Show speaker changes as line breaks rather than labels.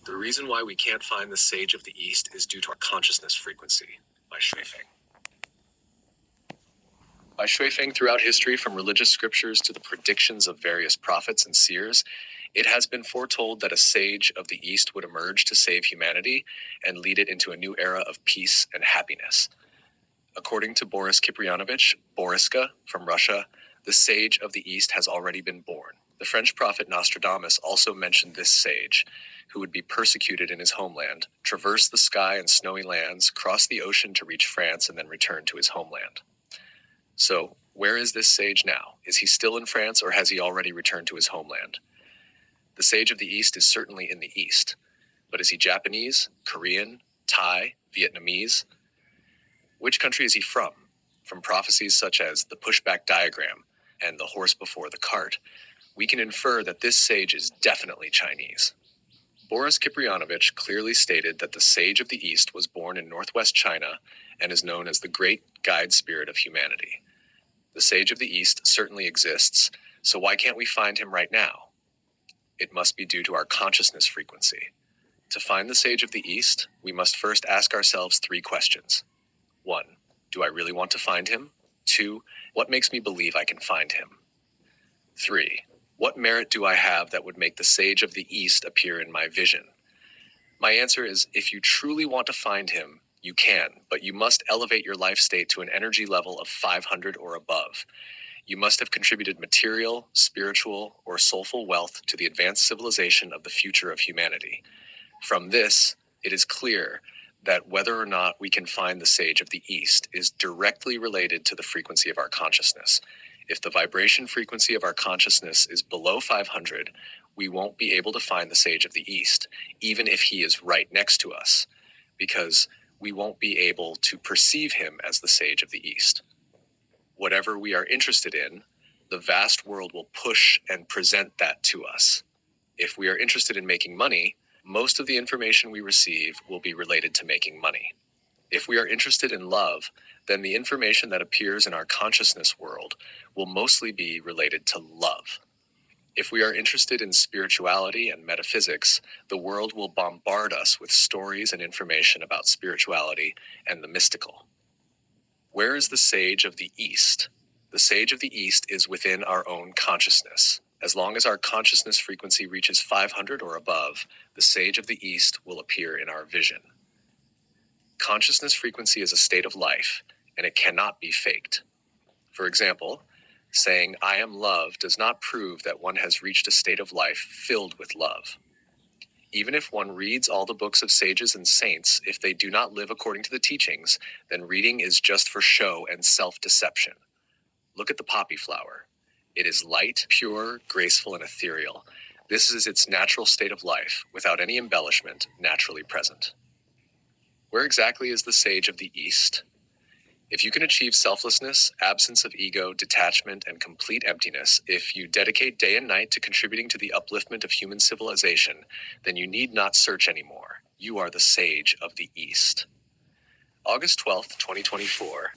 The reason why we can't find the sage of the East is due to our consciousness frequency, by Xuefeng. By Xuefeng, throughout history, from religious scriptures to the predictions of various prophets and seers, it has been foretold that a sage of the East would emerge to save humanity and lead it into a new era of peace and happiness. According to Boris Kipriyanovich, Boriska, from Russia, the sage of the East has already been born. The French prophet Nostradamus also mentioned this sage, who would be persecuted in his homeland, traverse the sky and snowy lands, cross the ocean to reach France, and then return to his homeland. So, where is this sage now? Is he still in France, or has he already returned to his homeland? The sage of the East is certainly in the East, but is he Japanese, Korean, Thai, Vietnamese? Which country is he from? From prophecies such as the Pushback Diagram and the horse before the cart, we can infer that this sage is definitely Chinese. Boris Kipriyanovich clearly stated that the sage of the East was born in northwest China and is known as the great guide spirit of humanity. The sage of the East certainly exists, so why can't we find him right now? It must be due to our consciousness frequency. To find the sage of the East, we must first ask ourselves 3 questions. 1. Do I really want to find him? 2. What makes me believe I can find him? 3. What merit do I have that would make the sage of the East appear in my vision? My answer is, if you truly want to find him, you can, but you must elevate your life state to an energy level of 500 or above. You must have contributed material, spiritual, or soulful wealth to the advanced civilization of the future of humanity. From this, it is clear that whether or not we can find the sage of the East is directly related to the frequency of our consciousness. If the vibration frequency of our consciousness is below 500, we won't be able to find the sage of the East, even if he is right next to us, because we won't be able to perceive him as the sage of the East. Whatever we are interested in, the vast world will push and present that to us. If we are interested in making money, most of the information we receive will be related to making money. If we are interested in love, then the information that appears in our consciousness world will mostly be related to love. If we are interested in spirituality and metaphysics, the world will bombard us with stories and information about spirituality and the mystical. Where is the sage of the East? The sage of the East is within our own consciousness. As long as our consciousness frequency reaches 500 or above, the sage of the East will appear in our vision. Consciousness frequency is a state of life, and it cannot be faked. For example, saying "I am love" does not prove that one has reached a state of life filled with love. Even if one reads all the books of sages and saints, if they do not live according to the teachings, then reading is just for show and self-deception. Look at the poppy flower. It is light, pure, graceful, and ethereal. This is its natural state of life, without any embellishment, naturally present. Where exactly is the sage of the East? If you can achieve selflessness, absence of ego, detachment, and complete emptiness, if you dedicate day and night to contributing to the upliftment of human civilization, then you need not search anymore. You are the sage of the East. August 12th, 2024.